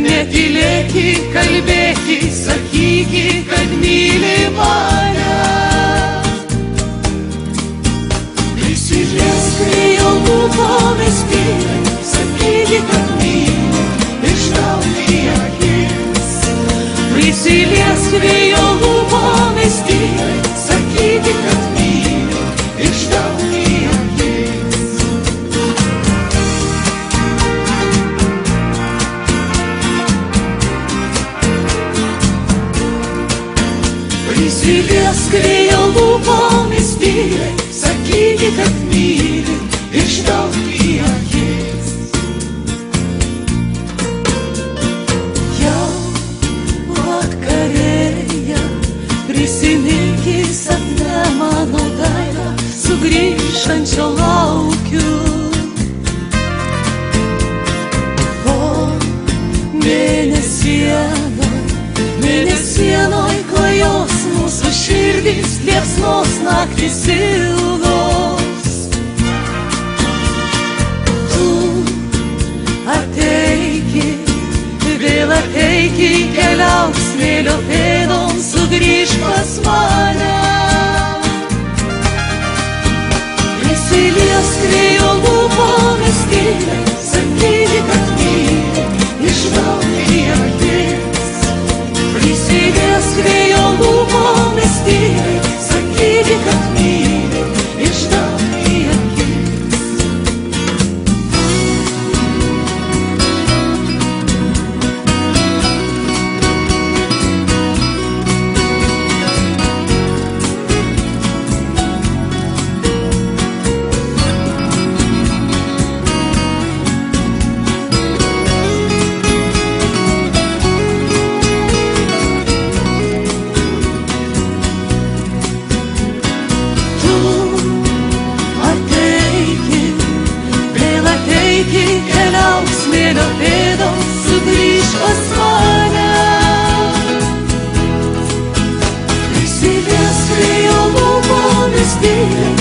Netylėki, kalbėki, sakyki, kad myli mane. Prisiliesk prie jo lūpomis tyliai, sakyki, kad myli, ištrauk į akis. Prisiliesk prie jo lūpomis tyliai, sakyki, kad myli, ištrauk į akis. Prisiliesk prie jo lūpomis tyliai, sakyki, kad myli, ištrauk į akis. Jau vakarėja, prisiminki sapne mano veidą, sugrįžtančio laukiu. O mėnesienoj klajos mūsų širdys, liepsnos naktys ilgos. Tu ateiki, vėl ateiki, keliauk smėlio pėdom, sugrįžk pas mane. Prisiliesk prie jo lūpomis tyliai, sakyki, kad myli, ištrauk į akis. Prisiliesk prie jo lūpomis tyliai, sakyki, kad myli, ištrauk į akis. Keliauk smėlio pėdom, sugrįžk pas mane. Prisiliesk prie jo lūpomis tyliai,